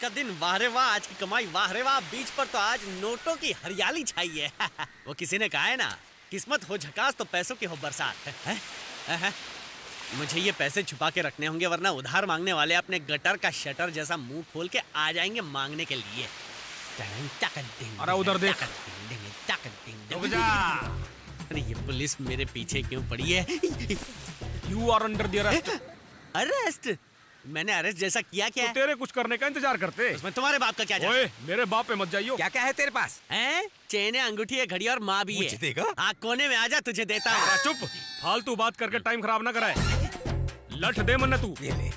का दिन वाह रे वाह, आज की कमाई वाह रे वाह। बीच पर तो आज नोटों की हरियाली छाई है। वो किसी ने कहा है ना, किस्मत हो झकास तो पैसों की हो बरसात। मुझे ये पैसे छुपा के रखने होंगे, वरना उधार मांगने वाले अपने गटर का शटर जैसा मुंह खोल के आ जाएंगे मांगने के लिए। अरे उधर देख। रुक जा। अरे ये पुलिस मेरे पीछे क्यों पड़ी है? You are under the arrest। Arrest? मैंने अरेस्ट जैसा किया क्या? तो तेरे कुछ करने का इंतजार करते। उसमें तुम्हारे बाप का क्या जाता? ओए, मेरे बाप पे मत जाइयो। क्या क्या है तेरे पास? हैं? चेन है, अंगूठी है, घड़ी और माँ भी है। मुझे देगा? हाँ, कोने में आजा, तुझे देता हूँ। चुप, फालतू बात करके टाइम खराब ना कराए। लठ दे मन्ने तू। ये ले।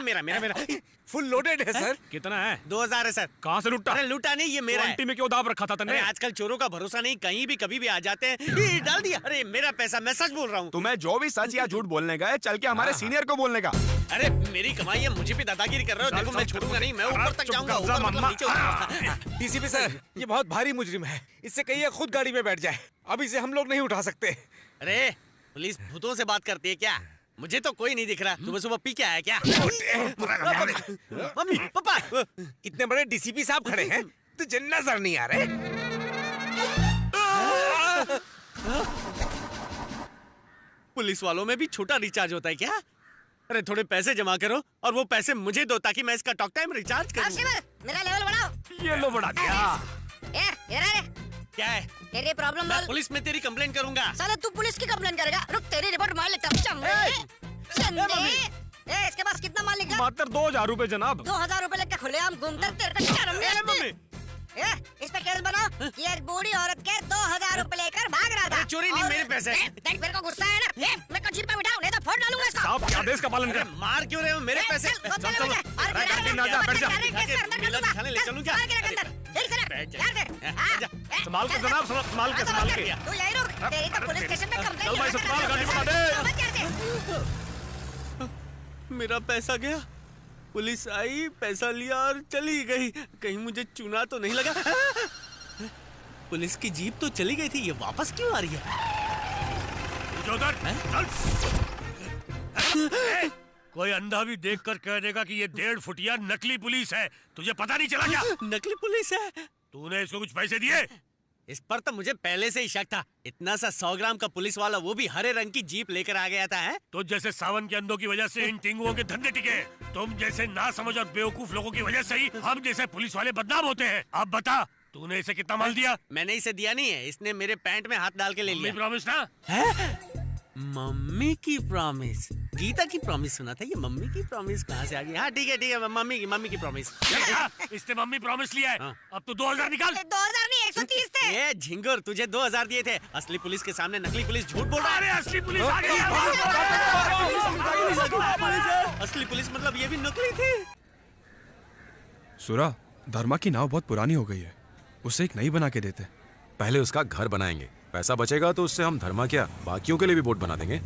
मेरा मेरा मेरा फुल लोडेड है सर। कितना है? 2000 है सर। कहाँ से लुटा? अरे लूटा नहीं, ये मेरा है। आंटी में क्यों दाब रखा था अरे तन्ने? आजकल चोरों का भरोसा नहीं, कहीं भी कभी भी आ जाते हैं। ये डाल दिया। अरे मेरा पैसा, मैं सच बोल रहा हूँ। तुम्हें जो भी सच या झूठ बोलने का है, चल के हमारे सीनियर को बोलने का। अरे मेरी कमाई है, मुझे भी दादागिरी कर रहे हो। देखो मैं छोड़ूंगा नहीं, मैं ऊपर तक जाऊंगा। ऊपर मतलब नीचे उतरूंगा। डीसीपी सर, ये बहुत भारी मुजरिम है, इससे कहिए खुद गाड़ी में बैठ जाए। अब इसे हम लोग नहीं उठा सकते। अरे पुलिस भूतों से बात करती है क्या? मुझे तो कोई नहीं दिख रहा। सुबह सुबह पी के आया क्या? मम्मी पापा, इतने बड़े डीसीपी साहब खड़े हैं, तुझे नजर नहीं आ रहे? पुलिस वालों में भी छोटा रिचार्ज होता है क्या? अरे थोड़े पैसे जमा करो और वो पैसे मुझे दो, ताकि मैं इसका टॉक टाइम रिचार्ज करूं। मेरा लेवल बढ़ाओ। ये लो बढ़ा दिया। क्या है? तेरी प्रॉब्लम मैं बोल। पुलिस में तेरी कंप्लेन करूंगा। साला तू पुलिस की कंप्लेन करेगा? रुक, तेरी रिपोर्ट मार लेता हूँ। इसके पास कितना माल निकला? मात्र 2000 रुपए जनाब। 2000 रुपए लेकर खुलेआम घूमता, तेरे को शर्म नहीं आती? इस पे केस बनाओ कि एक बूढ़ी औरत के 2000 रुपए लेकर भाग रहा था। चोरी नहीं, मेरे पैसे। देख मेरे को गुस्सा है ना, मैं कचीर पे बिठाऊं, नहीं तो फोड़ डालूंगा इसको। साहब के आदेश का पालन कर। मार क्यों रहे हो? मेरे पैसे। चल संभाल के जनाब, संभाल के, संभाल के। तू यही रुक, तेरी तो पुलिस स्टेशन में कंप्लेंट। चल भाई, संभाल, गाड़ी बढ़ा दे। मेरा पैसा गया। पुलिस आई, पैसा लिया और चली गई। कहीं मुझे चूना तो नहीं लगा? पुलिस की जीप तो चली गई थी, ये वापस क्यों आ रही है? उधर चल। कोई अंधा भी देखकर कह देगा कि ये 1.5 फुटिया नकली पुलिस है। तुझे पता नहीं चला क्या? नकली पुलिस है? तूने इसको कुछ पैसे दिए? इस पर तो मुझे पहले से ही शक था। इतना सा 100 ग्राम का पुलिस वाला, वो भी हरे रंग की जीप लेकर आ गया था। है तो जैसे सावन के अंधों की वजह से इन टिंगुओं के धंधे टिके, तुम जैसे ना समझ और बेवकूफ लोगों की वजह से ही हम जैसे पुलिस वाले बदनाम होते हैं। अब बता, तूने इसे कितना माल दिया? मैंने इसे दिया नहीं है, इसने मेरे पैंट में हाथ डाल के ले लिया। प्रॉमिस ना? मम्मी की प्रॉमिस? गीता की प्रॉमिस सुना था, ये मम्मी की प्रॉमिस कहाँ से आ गई? हाँ ठीक है, मम्मी की प्रॉमिस। इसने मम्मी प्रॉमिस लिया है। हाँ। अब तू 2000 निकाल। 2000 नहीं, 130 थे। ये झिंगुर, तुझे 2000 दिए थे। असली पुलिस के सामने नकली पुलिस झूठ बोल रहा है। अरे असली पुलिस आ गई। असली पुलिस मतलब ये भी नकली थी। सुरा, धर्मा की नाव बहुत पुरानी हो गई है, उसे एक नई बना के देते। पहले उसका घर बनाएंगे, पैसा बचेगा तो उससे हम धर्मा क्या बाकियों के लिए भी बोट बना देंगे।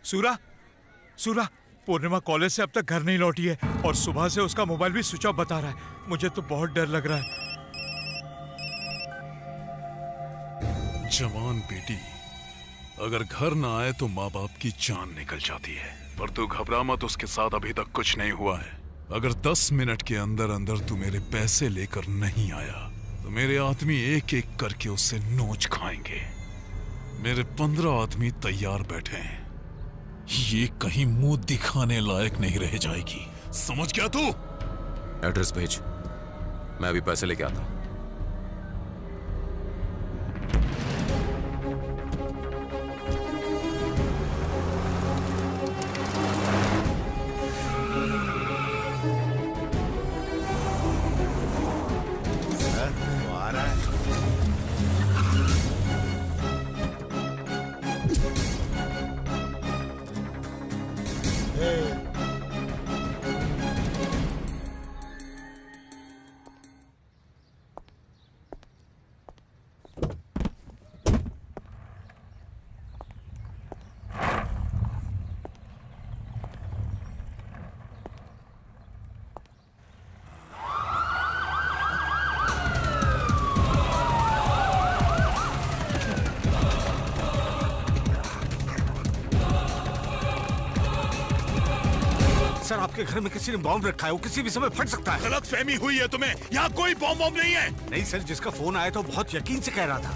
सूरा, पूर्णिमा कॉलेज से अब तक घर नहीं लौटी है और सुबह से उसका मोबाइल भी स्विच ऑफ बता रहा है। मुझे तो बहुत डर लग रहा है। जवान बेटी, अगर घर ना आए तो माँ बाप की जान निकल जाती है, पर तू घबरा मत, उसके साथ अभी तक कुछ नहीं हुआ है। अगर 10 मिनट के अंदर अंदर तू मेरे पैसे लेकर नहीं आया तो मेरे आदमी एक एक करके उससे नोच खाएंगे। मेरे 15 आदमी तैयार बैठे हैं, ये कहीं मुंह दिखाने लायक नहीं रह जाएगी, समझ गया तू? एड्रेस भेज, मैं अभी पैसे लेके आता हूँ। सर आपके घर में किसी ने बॉम्ब रखा है, वो किसी भी समय फट सकता है। गलत फहमी हुई है तुम्हें, यहाँ कोई बॉम्ब वॉम्ब नहीं है। नहीं सर, जिसका फोन आया तो बहुत यकीन से कह रहा था।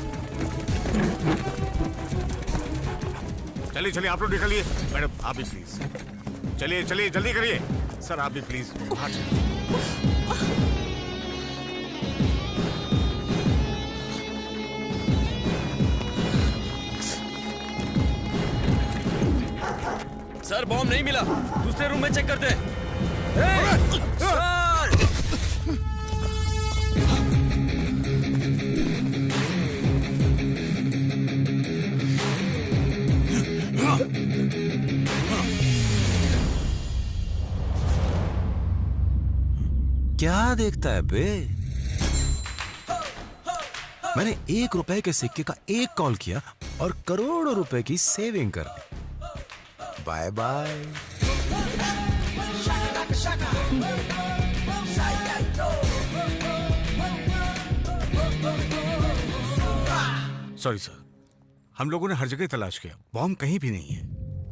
चलिए चलिए आप लोग निकलिए। मैडम आप भी प्लीज चलिए चलिए, जल्दी करिए। सर आप भी प्लीज बाहर चलिए। सर बॉम्ब नहीं मिला, दूसरे रूम में चेक करते हैं। सर! क्या देखता है बे? मैंने 1 रुपए के सिक्के का एक कॉल किया और करोड़ों रुपए की सेविंग कर ली। Bye bye. सॉरी सर, हम लोगों ने हर जगह तलाश किया, बॉम्ब कहीं भी नहीं है।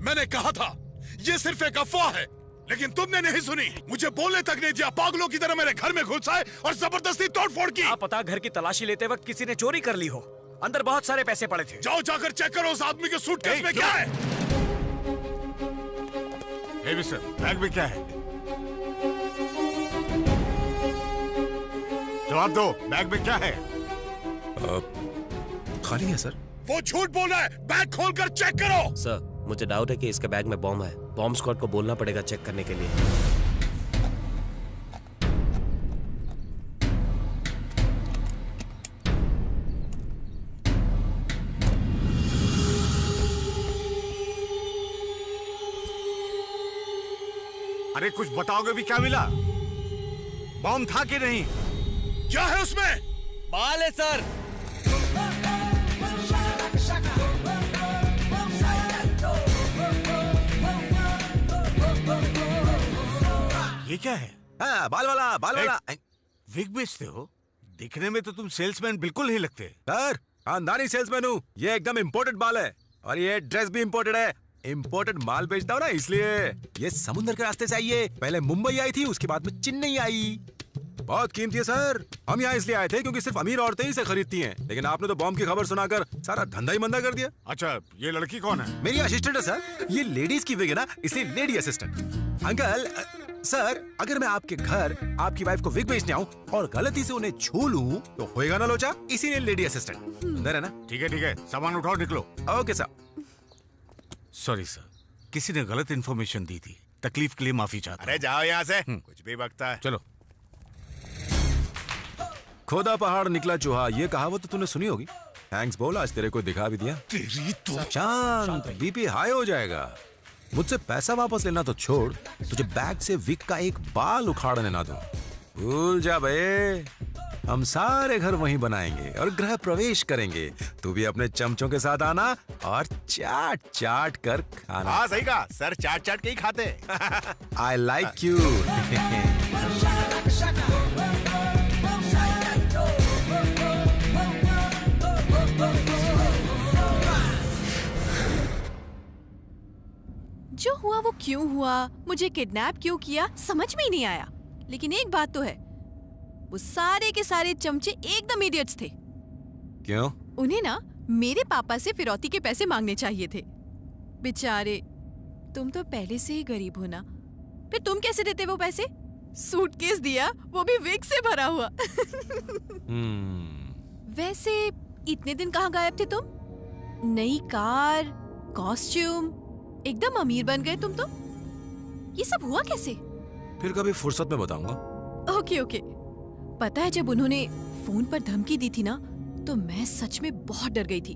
मैंने कहा था ये सिर्फ एक अफवाह है, लेकिन तुमने नहीं सुनी। मुझे बोलने तक नहीं दिया, पागलों की तरह मेरे घर में घुस आए और जबरदस्ती तोड़फोड़ की। क्या पता घर की तलाशी लेते वक्त किसी ने चोरी कर ली हो, अंदर बहुत सारे पैसे पड़े थे। जाओ जाकर चेक करो उस आदमी के सूटकेस में क्या है। हे मिस्टर, बैग में क्या है? जवाब दो, बैग में क्या है? खाली है सर। वो झूठ बोल रहा है, बैग खोलकर चेक करो। सर मुझे डाउट है कि इसके बैग में बॉम्ब है। बॉम्ब स्क्वाड को बोलना पड़ेगा चेक करने के लिए। अरे कुछ बताओगे भी, क्या मिला? बॉम्ब था कि नहीं? क्या है उसमें? बाल है सर। ये क्या है? हाँ, बाल वाला। विग बेचते हो? दिखने में तो तुम सेल्समैन बिल्कुल नहीं लगते। सर खानदानी सेल्समैन हूँ। ये एकदम इम्पोर्टेड माल है और ये ड्रेस भी इम्पोर्टेड है। इम्पोर्टेड माल बेचता हूँ ना, इसलिए। ये समुद्र के रास्ते से आई है, पहले मुंबई आई थी, उसके बाद में चेन्नई आई। बहुत कीमती है सर। हम यहाँ इसलिए आए थे क्योंकि सिर्फ अमीर औरतें ही इसे खरीदती हैं, लेकिन आपने तो बॉम्ब की खबर सुनाकर सारा धंधा ही मंदा कर दिया। अच्छा, ये लड़की कौन है? मेरी असिस्टेंट है सर। ये लेडीज की विग है ना, इसलिए लेडी असिस्टेंट। अंकल सर, अगर मैं आपके घर आपकी वाइफ को विग बेचने आऊँ और गलती से उन्हें छू लूं तो होएगा ना लोचा, इसीलिए लेडी असिस्टेंट। अंदर है ना? ठीक है, सामान उठाओ, निकलो। Okay sir. सॉरी सर, किसी ने गलत इन्फॉर्मेशन दी थी, तकलीफ के लिए माफी चाहता हूं। अरे जाओ यहाँ से, कुछ भी बकता है। चलो। खोदा पहाड़ निकला चूहा, ये कहावत तो तूने सुनी होगी। थैंक्स बोल, आज तेरे को दिखा भी दिया। तेरी तो शांत, बीपी हाई हो जाएगा। मुझसे पैसा वापस लेना तो छोड़, तुझे बैग से विक का एक बाल उखाड़ने ना दूं। भूल जा बे, हम सारे घर वहीं बनाएंगे और गृह प्रवेश करेंगे। तू भी अपने चमचों के साथ आना और चाट चाट कर खाना। हाँ सही कहा सर, चाट चाट के ही खाते। I like you. जो हुआ वो क्यों हुआ, मुझे किडनैप क्यों किया, समझ में ही नहीं आया। लेकिन एक बात तो है, वो सारे के सारे चमचे एकदम इडियट्स थे। क्यों? उन्हें ना मेरे पापा से फिरौती के पैसे मांगने चाहिए थे। बेचारे, तुम तो पहले से ही गरीब हो ना, फिर तुम कैसे देते वो पैसे? सूटकेस दिया, वो भी विग से भरा हुआ। वैसे इतने दिन कहाँ गायब थे तुम? नई कार, कॉस्ट्यूम, एकदम अमीर बन गए तुम तो। ये सब हुआ कैसे? फिर कभी फुर्सत में बताऊंगा। Okay okay. पता है, जब उन्होंने फोन पर धमकी दी थी ना, तो मैं सच में बहुत डर गई थी।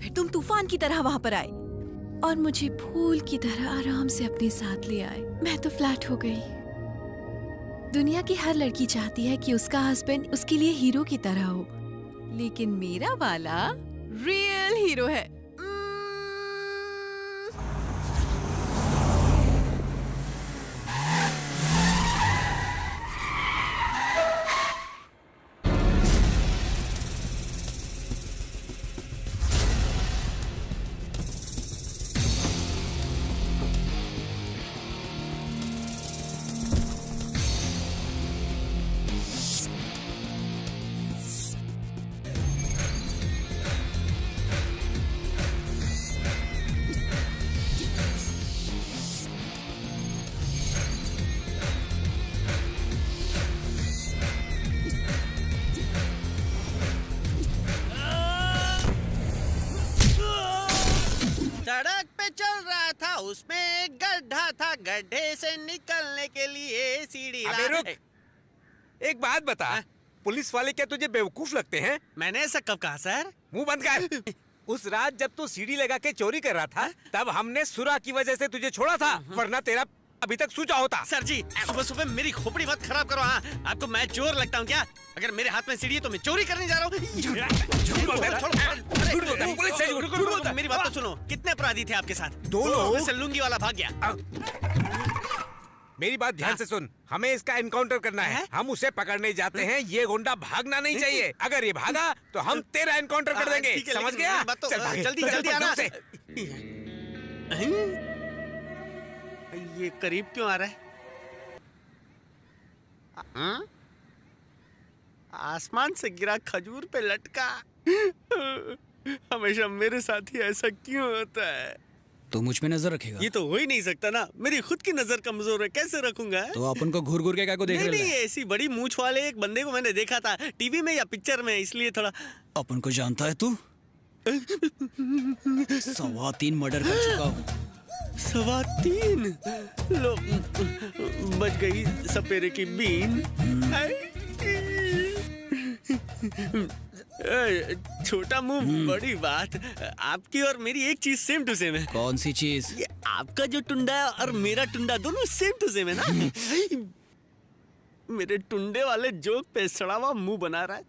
फिर तुम तूफान की तरह वहां पर आए और मुझे फूल की तरह आराम से अपने साथ ले आए। मैं तो फ्लैट हो गई। दुनिया की हर लड़की चाहती है कि उसका हस्बैंड उसके लिए हीरो की तरह हो, लेकिन मेरा वाला रियल हीरो है। सड़क पे चल रहा था, उसमें एक गड्ढा था, गड्ढे से निकलने के लिए सीढ़ी अबे रुक। एक बात बता, पुलिस वाले क्या तुझे बेवकूफ लगते हैं? मैंने ऐसा कब कहा सर? मुंह बंद कर। उस रात जब तू सीढ़ी लगा के चोरी कर रहा था, तब हमने सुरा की वजह से तुझे छोड़ा था, वरना तेरा अभी तक सूझा होता। सर जी, सुबह सुबह मेरी खोपड़ी मत खराब करो। हाँ, आपको मैं चोर लगता हूँ क्या? अगर मेरे हाथ में सीढ़ी है तो मैं चोरी करने जा रहा हूँ। मेरी बात तो सुनो, कितने अपराधी थे आपके साथ? 2 लोग। उसमें से लुंगी वाला भाग गया। मेरी बात ध्यान से सुन, हमें इसका एनकाउंटर करना है। हम उसे पकड़ने जाते हैं, ये गुंडा भागना नहीं चाहिए। अगर ये भागा तो हम तेरा एनकाउंटर कर देंगे, ठीक है, समझ लेकिन गया? मेरी बात तो- चल भागे, जल्दी चल, जल्दी चल, आना। से। ये करीब क्यों आ रहा है? हाँ? आसमान से गिरा खजूर पे लटका। हमेशा मेरे साथ ही ऐसा क्यों होता है? तो मुझ पे नजर रखेगा? ये तो हो ही नहीं सकता ना, मेरी खुद की नजर कमजोर है, कैसे रखूंगा? तो अपन को घूर घूर के क्या को देख नहीं रहे नहीं, हैं? ऐसी बड़ी मूंछ वाले एक बंदे को मैंने देखा था टीवी में या पिक्चर में, इसलिए थोड़ा। अपन को जानता है तू? 3.25 मर्डर कर चुका हूँ। 3.25 लो, बच गई सपेरे की बीन। छोटा मुंह बड़ी बात। आपकी और मेरी एक चीज सेम टू सेम है। कौन सी चीज? ये आपका जो टुंडा है और मेरा टुंडा दोनों सेम टू सेम है ना। मेरे टुंडे वाले जोक पे सड़ा हुआ मुंह बना रहा है।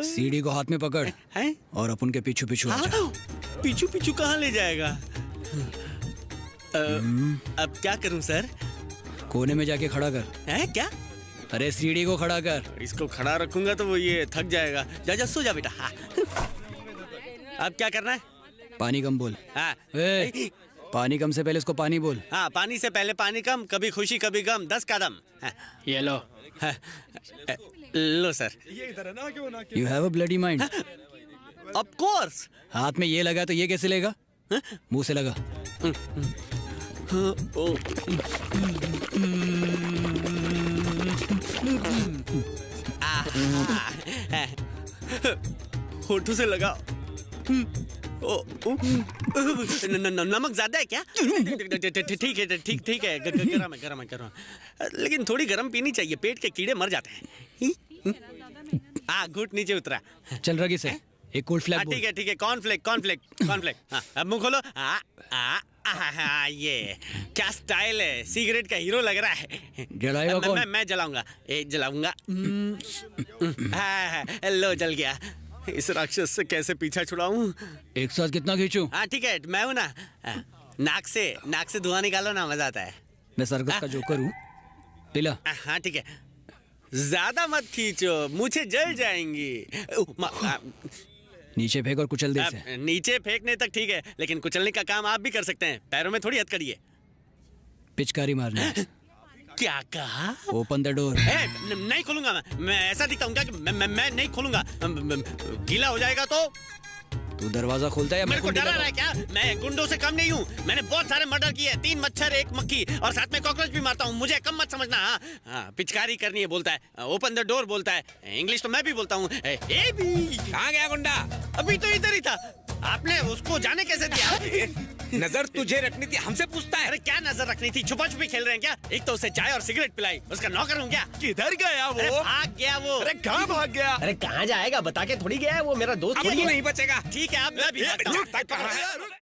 सीढ़ी को हाथ में पकड़ हैं? और अपन के पीछू पीछू आ जा। पीछू पीछू कहाँ ले जाएगा? अब क्या करूं सर? कोने में जाके खड़ा कर। है क्या? अरे सीढ़ी को खड़ा कर। इसको खड़ा रखूंगा तो वो ये थक जाएगा। जा जा, सो जा बेटा। हाँ। अब क्या करना है? पानी कम बोल। हाँ। ए, पानी कम से पहले इसको पानी बोल। हाँ, पानी से पहले पानी कम, कभी खुशी कभी गम, 10 कदम। हाँ। ये लो। हाँ। लो sir. You have a bloody mind. Of course. हाथ में ये लगा तो ये कैसे लेगा? मुंह से लगा। होठों से लगा। नमक ज्यादा है क्या? ठीक है, ठीक है, गरम है, गरम है। लेकिन थोड़ी गरम पीनी चाहिए, पेट के कीड़े मर जाते हैं। घुट नीचे उतरा। चल रगी से एक कोल्ड फ्लैग बोल। ठीक है, कॉर्नफ्लेक। अब मुंह खोलो। ये क्या स्टाइल है, सिगरेट का हीरो लग रहा है। जलाएगा कौन? मैं जलाऊंगा। जलाऊंगा। लो, जल गया। इस राक्षस से कैसे पीछा छुड़ाऊं? एक साथ कितना खींचूं? हाँ ठीक है, मैं हूं ना। नाक से धुआं निकालो ना, मजा आता है। मैं सर्कस का जोकर हूँ। पिला। हाँ ठीक है, ज्यादा मत खींचो, मुझे जल जाएंगी। नीचे फेंक और कुचल दे इसे। नीचे फेंकने तक ठीक है, लेकिन कुचलने का काम आप भी कर सकते हैं। पैरों में थोड़ी हथकड़ी है। पिचकारी मारना। क्या कहा? Open the door. नहीं खोलूंगा मैं ऐसा दिखता हूँ क्या कि मैं नहीं खोलूंगा? गीला हो जाएगा तो? तू दरवाजा खोलता है या मेरे को कुंडी डरा रहा लगाऊं? है क्या? मैं गुंडों से कम नहीं हूँ। मैंने बहुत सारे मर्डर किए, 3 मच्छर 1 मक्खी और साथ में कॉकरोच भी मारता हूँ। मुझे कम मत समझना। हाँ, पिचकारी करनी है बोलता है, ओपन द डोर बोलता है। इंग्लिश तो मैं भी बोलता हूँ। कहाँ गया गुंडा? अभी तो इधर ही था। आपने उसको जाने कैसे दिया? नजर तुझे रखनी थी, हमसे पूछता है। अरे क्या नजर रखनी थी? छुपा छुपी खेल रहे हैं क्या? एक तो उसे चाय और सिगरेट पिलाई, उसका नौकर हूँ क्या? किधर गया अरे वो? भाग गया वो। अरे कहाँ भाग गया? अरे कहाँ जाएगा, बता के थोड़ी गया है, वो मेरा दोस्त अब तू नहीं बचेगा। ठीक है, अब मैं भी भागता हूँ।